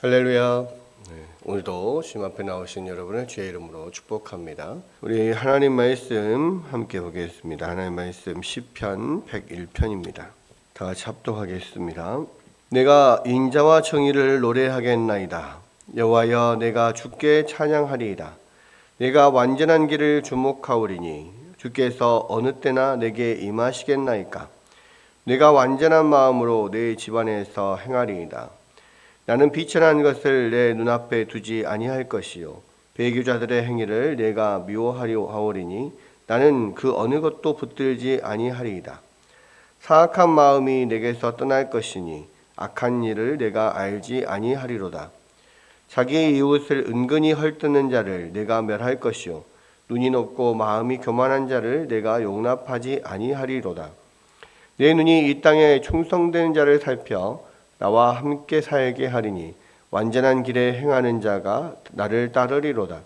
할렐루야. 오늘도 주님 앞에 나오신 여러분을 주의 이름으로 축복합니다. 우리 하나님 말씀 함께 보겠습니다. 하나님 말씀 시편 101편입니다. 다 같이 합독하겠습니다. 내가 인자와 정의를 노래하겠나이다. 여호와여, 내가 주께 찬양하리이다. 내가 완전한 길을 주목하오리니 주께서 어느 때나 내게 임하시겠나이까. 내가 완전한 마음으로 내 집안에서 행하리이다. 나는 비천한 것을 내 눈앞에 두지 아니할 것이요 배교자들의 행위를 내가 미워하려 하오리니 나는 그 어느 것도 붙들지 아니하리이다. 사악한 마음이 내게서 떠날 것이니 악한 일을 내가 알지 아니하리로다. 자기의 이웃을 은근히 헐뜯는 자를 내가 멸할 것이요 눈이 높고 마음이 교만한 자를 내가 용납하지 아니하리로다. 내 눈이 이 땅에 충성되는 자를 살펴 나와 함께 살게 하리니 완전한 길에 행하는 자가 나를 따르리로다.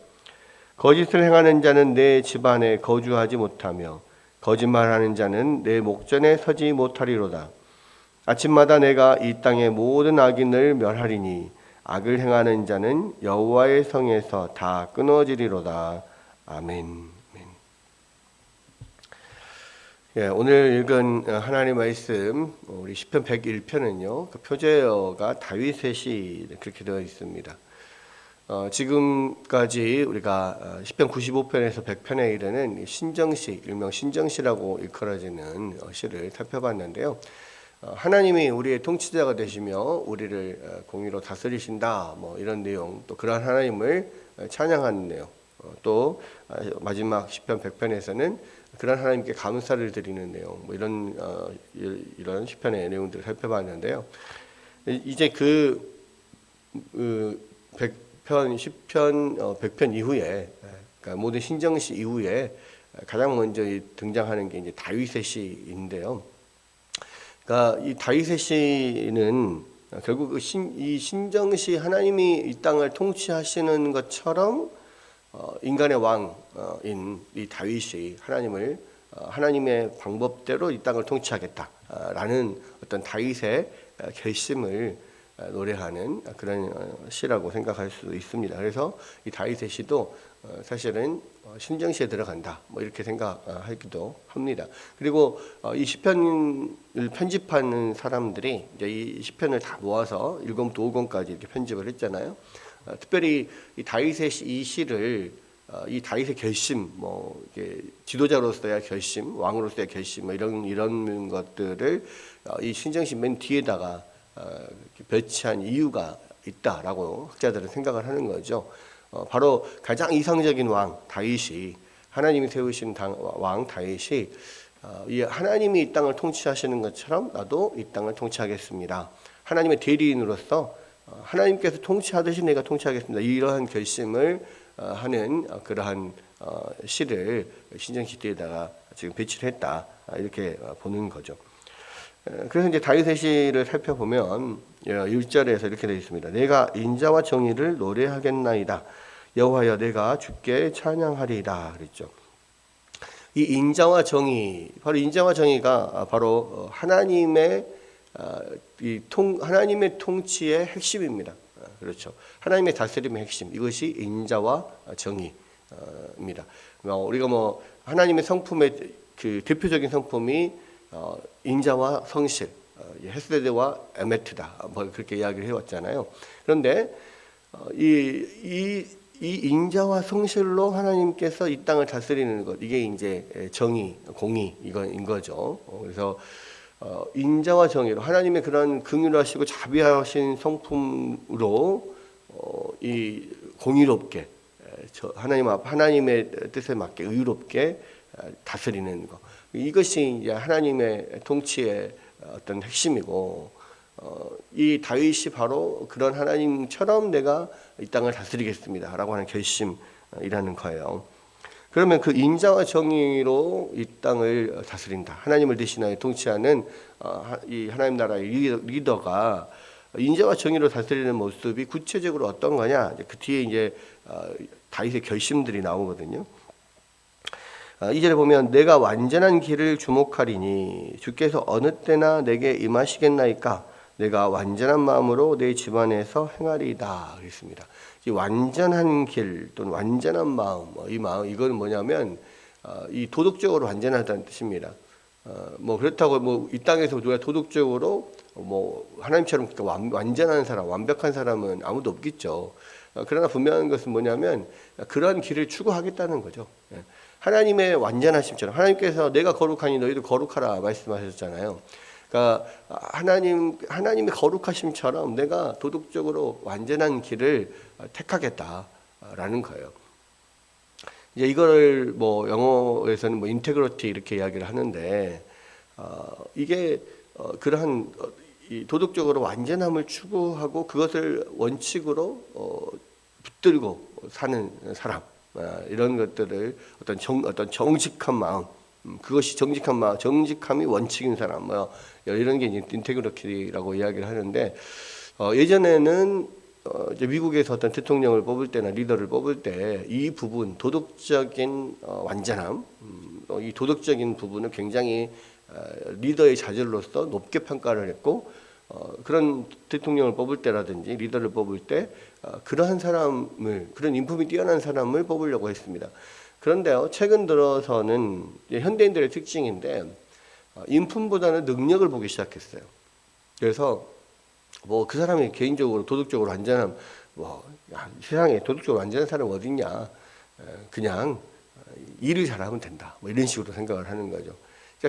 거짓을 행하는 자는 내 집안에 거주하지 못하며 거짓말하는 자는 내 목전에 서지 못하리로다. 아침마다 내가 이 땅의 모든 악인을 멸하리니 악을 행하는 자는 여호와의 성에서 다 끊어지리로다. 아멘. 오늘 읽은 하나님 말씀 우리 시편 101편은요. 그 표제어가 다윗의 그렇게 되어 있습니다. 지금까지 우리가 시편 95편에서 100편에 이르는 신정시, 일명 신정시라고 일컬어지는 시를 살펴봤는데요. 하나님이 우리의 통치자가 되시며 우리를 공의로 다스리신다, 이런 내용, 또 그러한 하나님을 찬양하는 내용, 또 마지막 시편 100편에서는 그런 하나님께 감사를 드리는 내용, 이런 시편의 내용들을 살펴봤는데요. 이제 그 100편, 10편, 100편 이후에, 그러니까 모든 신정시 이후에 가장 먼저 등장하는 게 이제 다윗의 시인데요. 그러니까 이 다윗의 시는 결국 이 신정시, 하나님이 이 땅을 통치하시는 것처럼 인간의 왕인 이 다윗이 하나님의 방법대로 이 땅을 통치하겠다라는 어떤 다윗의 결심을 노래하는 그런 시라고 생각할 수 있습니다. 그래서 이 다윗의 시도 사실은 신정시에 들어간다, 이렇게 생각하기도 합니다. 그리고 이 시편을 편집하는 사람들이 이제 이 시편을 다 모아서 1권부터 5권까지 이렇게 편집을 했잖아요. 특별히 이 다윗의 이 시를 이 다윗의 결심, 이게 지도자로서의 결심, 왕으로서의 결심, 이런 것들을 이 신정시 맨 뒤에다가 배치한 이유가 있다라고 학자들은 생각을 하는 거죠. 바로 가장 이상적인 왕 다윗이, 하나님이 세우신 왕 다윗이 이 하나님이 이 땅을 통치하시는 것처럼 나도 이 땅을 통치하겠습니다. 하나님의 대리인으로서 하나님께서 통치하듯이 내가 통치하겠습니다. 이러한 결심을 하는 그러한 시를 신정시 뒤에다가 지금 배치를 했다, 이렇게 보는 거죠. 그래서 이제 다윗의 시를 살펴보면 1절에서 이렇게 되어 있습니다. 내가 인자와 정의를 노래하겠나이다. 여호와여, 내가 주께 찬양하리이다. 그랬죠. 이 인자와 정의, 바로 인자와 정의가 바로 하나님의 하나님의 통치의 핵심입니다. 그렇죠. 하나님의 다스림의 핵심, 이것이 인자와 정의입니다. 우리가 하나님의 성품의 그 대표적인 성품이 인자와 성실, 헤세드와 에메트다, 그렇게 이야기를 해왔잖아요. 그런데 이 인자와 성실로 하나님께서 이 땅을 다스리는 것, 이게 이제 정의, 공의 이건 거죠. 그래서 인자와 정의로 하나님의 그런 긍휼하시고 자비하신 성품으로 이 공의롭게 하나님의 뜻에 맞게 의롭게 다스리는 것, 이것이 이제 하나님의 통치의 어떤 핵심이고, 이 다윗이 바로 그런 하나님처럼 내가 이 땅을 다스리겠습니다라고 하는 결심이라는 거예요. 그러면 그 인자와 정의로 이 땅을 다스린다, 하나님을 대신하여 통치하는 이 하나님 나라의 리더가 인자와 정의로 다스리는 모습이 구체적으로 어떤 거냐, 그 뒤에 이제 다윗의 결심들이 나오거든요. 2절에 보면 내가 완전한 길을 주목하리니 주께서 어느 때나 내게 임하시겠나이까. 내가 완전한 마음으로 내 집안에서 행하리이다 그랬습니다. 이 완전한 길 또는 완전한 마음, 이 마음 이거는 뭐냐면 이 도덕적으로 완전하다는 뜻입니다. 뭐 그렇다고 뭐 이 땅에서 누가 도덕적으로 뭐 하나님처럼 완전한 사람, 완벽한 사람은 아무도 없겠죠. 그러나 분명한 것은 뭐냐면 그러한 길을 추구하겠다는 거죠. 하나님의 완전하심처럼 하나님께서 내가 거룩하니 너희도 거룩하라 말씀하셨잖아요. 그러니까 하나님의 거룩하심처럼 내가 도덕적으로 완전한 길을 택하겠다라는 거예요. 이제 이거를 뭐 영어에서는 뭐 인테그리티 이렇게 이야기를 하는데 이게 그러한 이 도덕적으로 완전함을 추구하고 그것을 원칙으로 붙들고 사는 사람 이런 것들을 어떤 정직한 마음 그것이 정직한 마음 정직함이 원칙인 사람 뭐 이런 게 인테그리티라고 이야기를 하는데 예전에는 이제 미국에서 어떤 대통령을 뽑을 때나 리더를 뽑을 때 이 부분 도덕적인 완전함 이 도덕적인 부분을 굉장히 리더의 자질로서 높게 평가를 했고 그런 대통령을 뽑을 때라든지 리더를 뽑을 때 그러한 사람을 그런 인품이 뛰어난 사람을 뽑으려고 했습니다. 그런데요 최근 들어서는 현대인들의 특징인데 인품보다는 능력을 보기 시작했어요. 그래서 뭐 그 사람이 개인적으로 도덕적으로 완전한 세상에 도덕적으로 완전한 사람 어디 있냐 그냥 일을 잘하면 된다 뭐 이런 식으로 생각을 하는 거죠.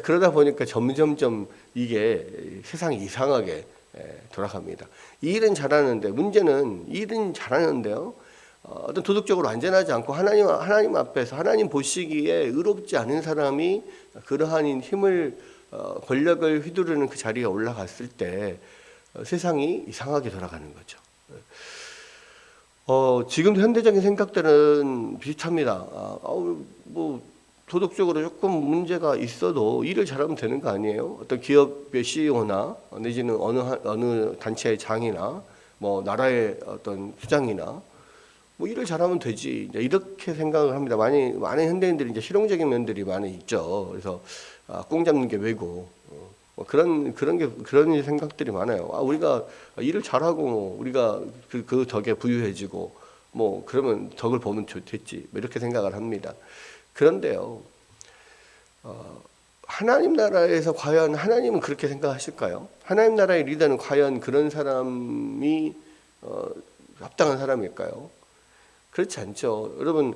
그러다 보니까 점점점 이게 세상이 이상하게 돌아갑니다. 일은 잘하는데 문제는 일은 잘하는데요. 어떤 도덕적으로 완전하지 않고 하나님 앞에서 하나님 보시기에 의롭지 않은 사람이 그러한 힘을 권력을 휘두르는 그 자리에 올라갔을 때 세상이 이상하게 돌아가는 거죠. 지금도 현대적인 생각들은 비슷합니다. 뭐 도덕적으로 조금 문제가 있어도 일을 잘하면 되는 거 아니에요? 어떤 기업의 CEO나 내지는 어느 단체의 장이나 뭐 나라의 어떤 수장이나 뭐 일을 잘하면 되지 이렇게 생각을 합니다. 많은 현대인들이 이제 실용적인 면들이 많이 있죠. 그래서 꽁 잡는 게 왜고 뭐 그런 생각들이 많아요. 우리가 일을 잘하고 우리가 그 덕에 부유해지고 뭐 그러면 덕을 보면 좋겠지 뭐 이렇게 생각을 합니다. 그런데요, 하나님 나라에서 과연 하나님은 그렇게 생각하실까요? 하나님 나라의 리더는 과연 그런 사람이 합당한 사람일까요? 그렇지 않죠. 여러분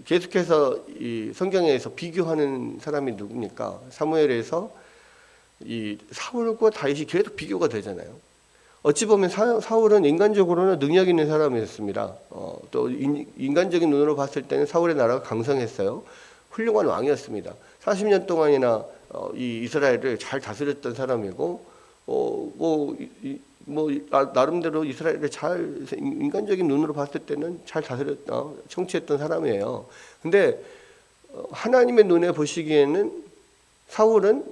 계속해서 이 성경에서 비교하는 사람이 누굽니까? 사무엘에서 이 사울과 다윗이 계속 비교가 되잖아요. 어찌 보면 사울은 인간적으로는 능력 있는 사람이었습니다. 또 인간적인 눈으로 봤을 때는 사울의 나라가 강성했어요. 훌륭한 왕이었습니다. 40년 동안이나 이 이스라엘을 잘 다스렸던 사람이고, 나름대로 이스라엘을 인간적인 눈으로 봤을 때는 잘 청취했던 사람이에요. 근데 하나님의 눈에 보시기에는 사울은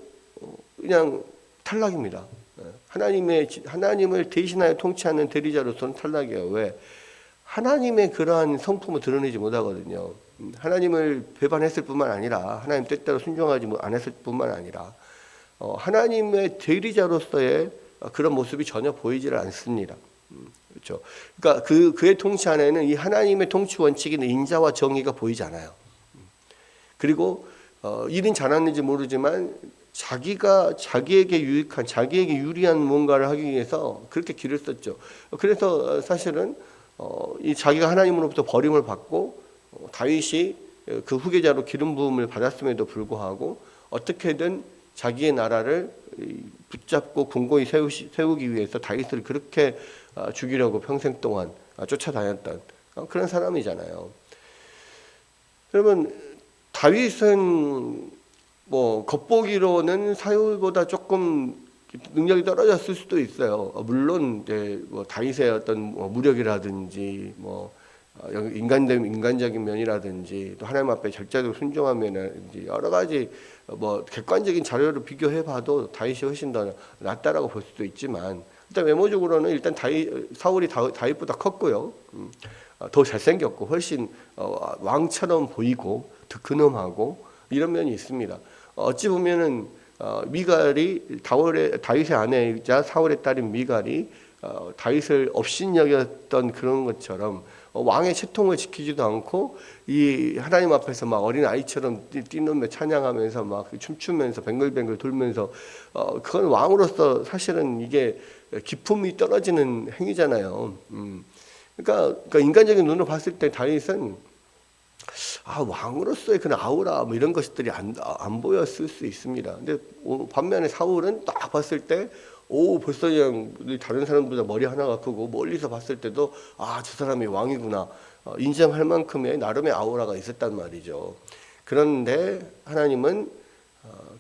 그냥 탈락입니다. 하나님을 대신하여 통치하는 대리자로서는 탈락이에요. 왜? 하나님의 그러한 성품을 드러내지 못하거든요. 하나님을 배반했을 뿐만 아니라 하나님 뜻대로 순종하지 않았을 뿐만 아니라 하나님의 대리자로서의 그런 모습이 전혀 보이지를 않습니다. 그렇죠. 그러니까 그의 통치 안에는 이 하나님의 통치 원칙인 인자와 정의가 보이지 않아요. 그리고 일은 잘하는지 모르지만 자기에게 유익한, 자기에게 유리한 뭔가를 하기 위해서 그렇게 길을 썼죠. 그래서 사실은 이 자기가 하나님으로부터 버림을 받고 다윗이 그 후계자로 기름 부음을 받았음에도 불구하고 어떻게든 자기의 나라를 붙잡고 공고히 세우기 위해서 다윗을 그렇게 죽이려고 평생 동안 쫓아다녔던 그런 사람이잖아요. 여러분 다윗은 뭐 겉보기로는 사울보다 조금 능력이 떨어졌을 수도 있어요. 물론 이제 뭐 다윗의 어떤 무력이라든지 뭐 인간적인 면이라든지 또 하나님 앞에 절제적으로 순종한 면이라든지 여러 가지 뭐 객관적인 자료를 비교해봐도 다윗이 훨씬 더 낫다라고 볼 수도 있지만 일단 외모적으로는 일단 사울이 다윗보다 컸고요. 더 잘생겼고 훨씬 왕처럼 보이고 더 근엄하고 이런 면이 있습니다. 어찌 보면은 미갈이 다윗의 아내이자 사울의 딸인 미갈이 다윗을 업신여겼던 그런 것처럼 왕의 채통을 지키지도 않고 이 하나님 앞에서 막 어린 아이처럼 뛰놀며 찬양하면서 막 춤추면서 뱅글뱅글 돌면서 그건 왕으로서 사실은 이게 기품이 떨어지는 행위잖아요. 그러니까 인간적인 눈으로 봤을 때 다윗은 왕으로서의 그런 아우라 뭐 이런 것들이 안 보였을 수 있습니다. 근데 반면에 사울은 딱 봤을 때 벌써 그냥 다른 사람보다 머리 하나가 크고 멀리서 봤을 때도 저 사람이 왕이구나 인정할 만큼의 나름의 아우라가 있었단 말이죠. 그런데 하나님은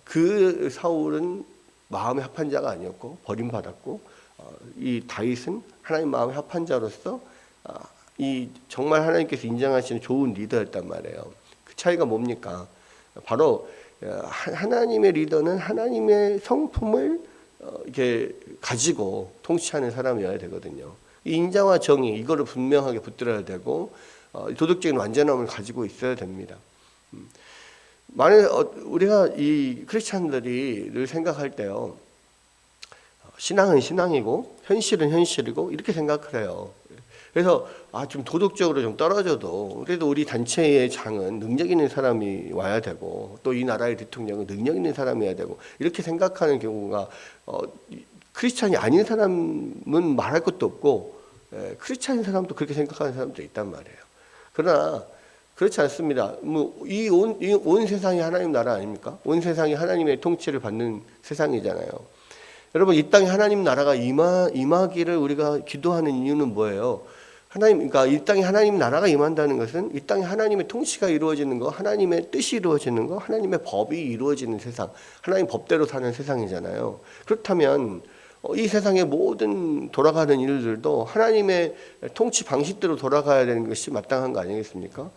그 사울은 마음에 합한 자가 아니었고 버림받았고 이 다윗은 하나님 마음에 합한 자로서 이 정말 하나님께서 인정하시는 좋은 리더였단 말이에요. 그 차이가 뭡니까? 바로 하나님의 리더는 하나님의 성품을 이렇게 가지고 통치하는 사람이어야 되거든요. 인자와 정의 이거를 분명하게 붙들어야 되고 도덕적인 완전함을 가지고 있어야 됩니다. 만약 우리가 이 크리스찬들이 늘 생각할 때요, 신앙은 신앙이고 현실은 현실이고 이렇게 생각을 해요. 그래서 좀 도덕적으로 좀 떨어져도 그래도 우리 단체의 장은 능력 있는 사람이 와야 되고 또 이 나라의 대통령은 능력 있는 사람이어야 되고 이렇게 생각하는 경우가 크리스찬이 아닌 사람은 말할 것도 없고 크리스찬인 사람도 그렇게 생각하는 사람도 있단 말이에요. 그러나 그렇지 않습니다. 이 온 세상이 하나님 나라 아닙니까? 온 세상이 하나님의 통치를 받는 세상이잖아요. 여러분 이 땅에 하나님 나라가 임하기를 우리가 기도하는 이유는 뭐예요? 그러니까 이 땅에 하나님 나라가 임한다는 것은 이 땅에 하나님의 통치가 이루어지는 거, 하나님의 뜻이 이루어지는 거, 하나님의 법이 이루어지는 세상, 하나님 법대로 사는 세상이잖아요. 그렇다면 이 세상의 모든 돌아가는 일들도 하나님의 통치 방식대로 돌아가야 되는 것이 마땅한 거 아니겠습니까?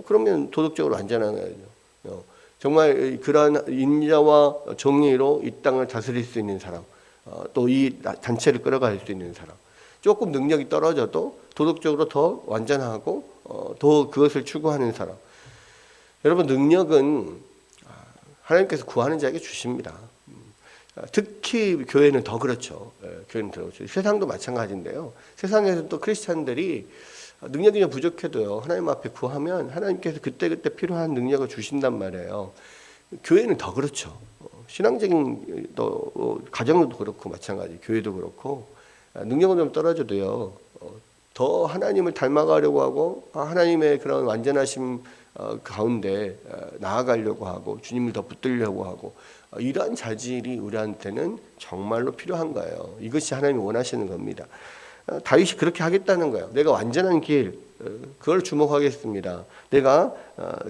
그러면 도덕적으로 안전하나요? 정말 그러한 인자와 정의로 이 땅을 다스릴 수 있는 사람, 또 이 단체를 끌어갈 수 있는 사람, 조금 능력이 떨어져도 도덕적으로 더 완전하고 더 그것을 추구하는 사람. 여러분 능력은 하나님께서 구하는 자에게 주십니다. 특히 교회는 더 그렇죠. 교회는 더 그렇죠. 세상도 마찬가지인데요. 세상에서 또 크리스찬들이 능력이 좀 부족해도요, 하나님 앞에 구하면 하나님께서 그때그때 필요한 능력을 주신단 말이에요. 교회는 더 그렇죠. 신앙적인 또 가정도 그렇고 마찬가지, 교회도 그렇고 능력은 좀 떨어져도요, 더 하나님을 닮아가려고 하고 하나님의 그런 완전하심 가운데 나아가려고 하고 주님을 더 붙들려고 하고 이러한 자질이 우리한테는 정말로 필요한 거예요. 이것이 하나님이 원하시는 겁니다. 다윗이 그렇게 하겠다는 거예요. 내가 완전한 길, 그걸 주목하겠습니다. 내가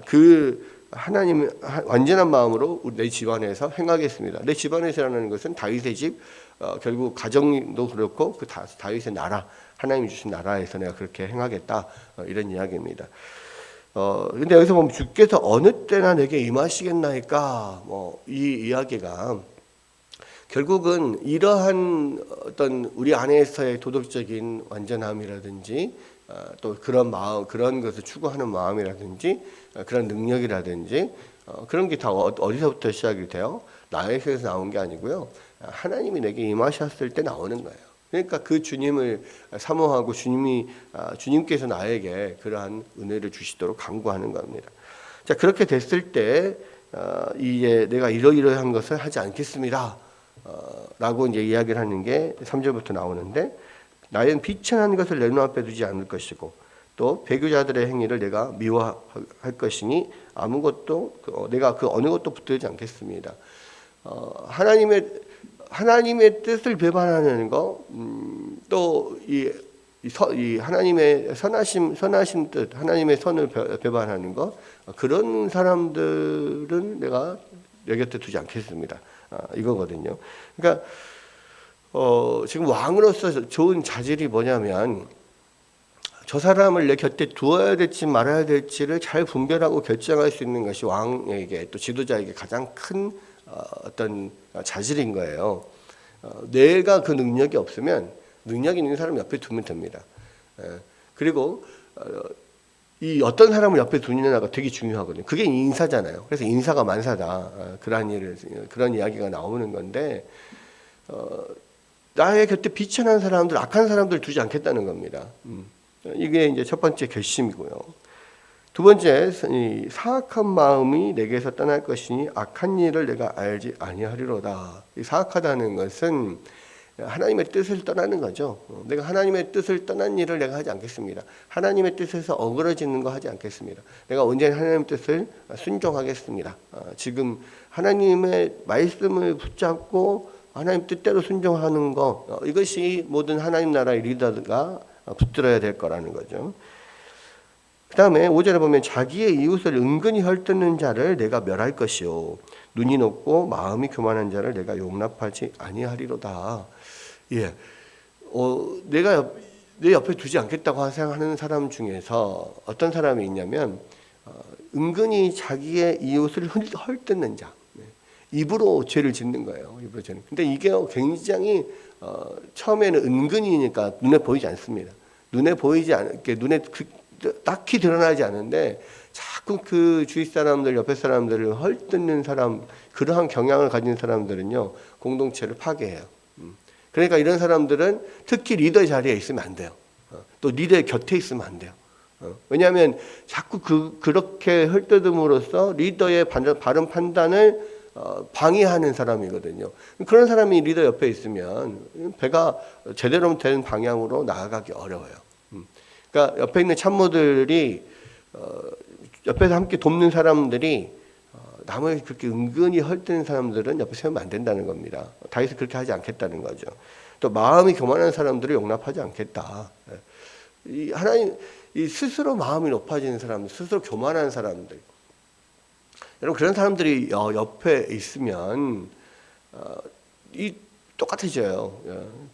그 하나님 완전한 마음으로 내 집안에서 행하겠습니다. 내 집안에서라는 것은 다윗의 집, 결국 가정도 그렇고 그 다윗의 나라, 하나님이 주신 나라에서 내가 그렇게 행하겠다, 이런 이야기입니다. 근데 여기서 보면 주께서 어느 때나 내게 임하시겠나이까, 이 이야기가 결국은 이러한 어떤 우리 안에서의 도덕적인 완전함이라든지 또 그런 마음, 그런 것을 추구하는 마음이라든지 그런 능력이라든지 그런 게 다 어디서부터 시작이 돼요? 나에게서 나온 게 아니고요, 하나님이 내게 임하셨을 때 나오는 거예요. 그러니까 그 주님을 사모하고 주님께서 나에게 그러한 은혜를 주시도록 간구하는 겁니다. 자, 그렇게 됐을 때 이제 내가 이러이러한 것을 하지 않겠습니다, 라고 이제 이야기를 하는 게 3절부터 나오는데, 나는 비천한 것을 내 눈앞에 두지 않을 것이고 또 배교자들의 행위를 내가 미워할 것이니 내가 그 어느 것도 붙들지 않겠습니다. 하나님의 뜻을 배반하는 거, 또 이 하나님의 선하신 뜻, 하나님의 선을 배반하는 것, 그런 사람들은 내가 내 곁에 두지 않겠습니다, 이거거든요. 그러니까 지금 왕으로서 좋은 자질이 뭐냐면 저 사람을 내 곁에 두어야 될지 말아야 될지를 잘 분별하고 결정할 수 있는 것이 왕에게, 또 지도자에게 가장 큰 어떤 자질인 거예요. 내가 그 능력이 없으면 능력 있는 사람 옆에 두면 됩니다. 그리고 이 어떤 사람을 옆에 두느냐가 되게 중요하거든요. 그게 인사잖아요. 그래서 인사가 만사다. 그런 이야기가 나오는 건데, 나의 곁에 비천한 사람들, 악한 사람들 두지 않겠다는 겁니다. 이게 이제 첫 번째 결심이고요. 두 번째, 이 사악한 마음이 내게서 떠날 것이니 악한 일을 내가 알지 아니하리로다. 이 사악하다는 것은 하나님의 뜻을 떠나는 거죠. 내가 하나님의 뜻을 떠난 일을 내가 하지 않겠습니다. 하나님의 뜻에서 어그러지는 거 하지 않겠습니다. 내가 언제나 하나님의 뜻을 순종하겠습니다. 지금 하나님의 말씀을 붙잡고 하나님 뜻대로 순종하는 거, 이것이 모든 하나님 나라의 리더가 붙들어야 될 거라는 거죠. 그 다음에 5절에 보면 자기의 이웃을 은근히 헐뜯는 자를 내가 멸할 것이요 눈이 높고 마음이 교만한 자를 내가 용납하지 아니하리로다. 예, 내가 내 옆에 두지 않겠다고 생각하는 사람 중에서 어떤 사람이 있냐면 은근히 자기의 이웃을 헐뜯는 자, 입으로 죄를 짓는 거예요. 입으로 죄는. 근데 이게 굉장히 처음에는 은근히니까 눈에 보이지 않습니다. 눈에 보이지 않게 눈에 딱히 드러나지 않은데 자꾸 그 주위 사람들, 옆에 사람들을 헐뜯는 사람, 그러한 경향을 가진 사람들은요 공동체를 파괴해요. 그러니까 이런 사람들은 특히 리더 자리에 있으면 안 돼요. 또 리더의 곁에 있으면 안 돼요. 왜냐하면 자꾸 그렇게 헐뜯음으로써 리더의 바른 판단을 방해하는 사람이거든요. 그런 사람이 리더 옆에 있으면 배가 제대로 된 방향으로 나아가기 어려워요. 그러니까 옆에 있는 참모들이 옆에서 함께 돕는 사람들이 남을 그렇게 은근히 헐뜯는 사람들은 옆에 세우면 안 된다는 겁니다. 다윗은 그렇게 하지 않겠다는 거죠. 또 마음이 교만한 사람들을 용납하지 않겠다. 하나님 스스로 마음이 높아지는 사람들, 스스로 교만한 사람들, 여러분 그런 사람들이 옆에 있으면 똑같아져요.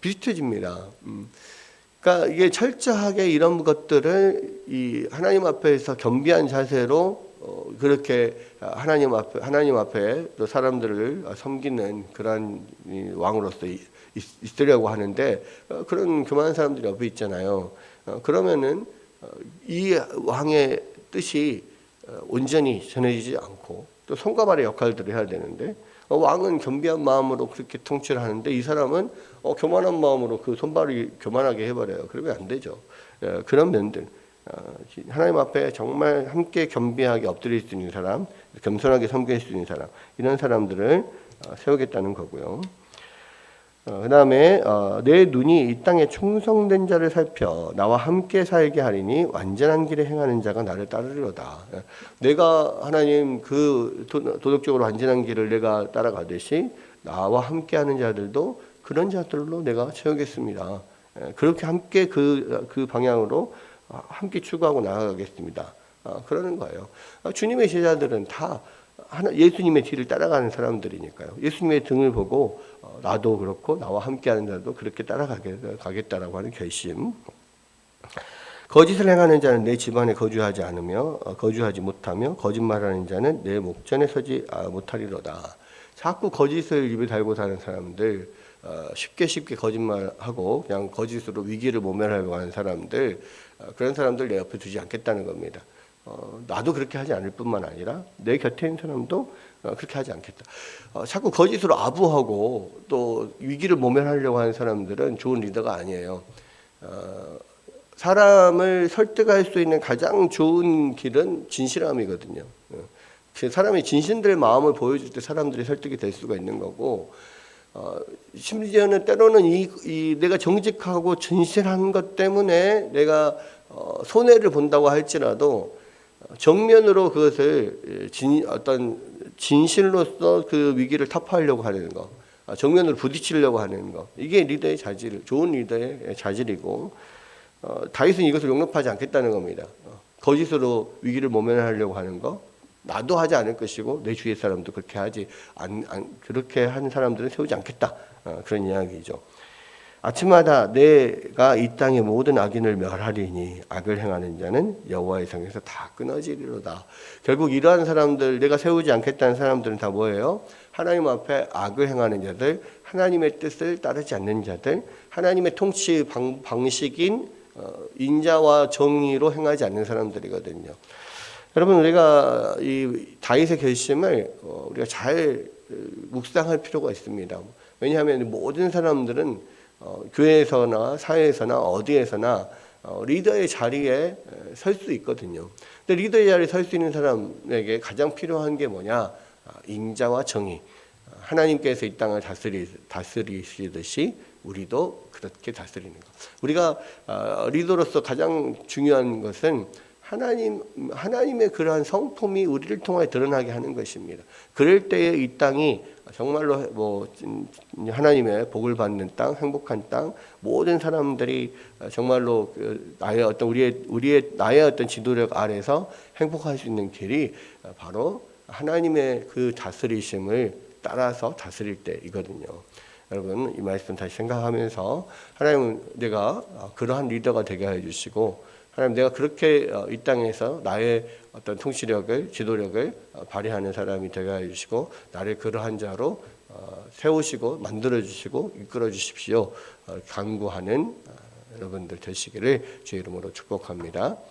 비슷해집니다. 그러니까 이게 철저하게 이런 것들을 이 하나님 앞에서 겸비한 자세로 그렇게 하나님 앞에 또 사람들을 섬기는 그런 왕으로서 있으려고 하는데 그런 교만한 사람들이 옆에 있잖아요. 그러면은 이 왕의 뜻이 온전히 전해지지 않고 또 손과 발의 역할들을 해야 되는데 왕은 겸비한 마음으로 그렇게 통치를 하는데 이 사람은 교만한 마음으로 그 손발이 교만하게 해버려요. 그러면 안 되죠. 그런 면들 하나님 앞에 정말 함께 겸비하게 엎드릴 수 있는 사람, 겸손하게 섬길 수 있는 사람, 이런 사람들을 세우겠다는 거고요. 그 다음에 내 눈이 이 땅에 충성된 자를 살펴 나와 함께 살게 하리니 완전한 길에 행하는 자가 나를 따르리로다. 내가 하나님 그 도덕적으로 완전한 길을 내가 따라가듯이 나와 함께 하는 자들도 그런 자들로 내가 채우겠습니다. 그렇게 함께 그 방향으로 함께 추구하고 나아가겠습니다. 그러는 거예요. 주님의 제자들은 다 예수님의 뒤를 따라가는 사람들이니까요. 예수님의 등을 보고 나도 그렇고 나와 함께하는 자도 그렇게 따라가겠다라고 하는 결심. 거짓을 행하는 자는 내 집안에 거주하지 못하며 거짓말하는 자는 내 목전에 서지 못하리로다. 자꾸 거짓을 입에 달고 사는 사람들, 쉽게 거짓말하고 그냥 거짓으로 위기를 모면하려고 하는 사람들, 그런 사람들 내 옆에 두지 않겠다는 겁니다. 나도 그렇게 하지 않을 뿐만 아니라 내 곁에 있는 사람도 그렇게 하지 않겠다. 자꾸 거짓으로 아부하고 또 위기를 모면하려고 하는 사람들은 좋은 리더가 아니에요. 사람을 설득할 수 있는 가장 좋은 길은 진실함이거든요. 사람이 진실될 마음을 보여줄 때 사람들이 설득이 될 수가 있는 거고, 심지어는 때로는 내가 정직하고 진실한 것 때문에 내가 손해를 본다고 할지라도 정면으로 그것을 어떤 진실로서 그 위기를 타파하려고 하는 거, 정면으로 부딪히려고 하는 거, 이게 리더의 자질, 좋은 리더의 자질이고, 다윗은 이것을 용납하지 않겠다는 겁니다. 거짓으로 위기를 모면하려고 하는 거, 나도 하지 않을 것이고 내 주위의 사람도 그렇게 하지 그렇게 하는 사람들은 세우지 않겠다. 그런 이야기죠. 아침마다 내가 이 땅의 모든 악인을 멸하리니 악을 행하는 자는 여호와의 성에서 다 끊어지리로다. 결국 이러한 사람들, 내가 세우지 않겠다는 사람들은 다 뭐예요? 하나님 앞에 악을 행하는 자들, 하나님의 뜻을 따르지 않는 자들, 하나님의 통치 방식인 인자와 정의로 행하지 않는 사람들이거든요. 여러분, 우리가 이 다윗의 결심을 우리가 잘 묵상할 필요가 있습니다. 왜냐하면 모든 사람들은 교회에서나 사회에서나 어디에서나 리더의 자리에 설 수 있거든요. 근데 리더의 자리에 설 수 있는 사람에게 가장 필요한 게 뭐냐? 인자와 정의. 하나님께서 이 땅을 다스리시듯이 우리도 그렇게 다스리는 것. 우리가 리더로서 가장 중요한 것은 하나님의 그러한 성품이 우리를 통해 드러나게 하는 것입니다. 그럴 때에 이 땅이 정말로 하나님의 복을 받는 땅, 행복한 땅, 모든 사람들이 정말로 나의 어떤 나의 어떤 지도력 아래서 행복할 수 있는 길이 바로 하나님의 그 다스리심을 따라서 다스릴 때이거든요. 여러분, 이 말씀 다시 생각하면서 하나님은 내가 그러한 리더가 되게 해주시고, 하나님 내가 그렇게 이 땅에서 나의 어떤 통치력을, 지도력을 발휘하는 사람이 되게 해주시고, 나를 그러한 자로 세우시고 만들어 주시고 이끌어 주십시오. 간구하는 여러분들 되시기를 주의 이름으로 축복합니다.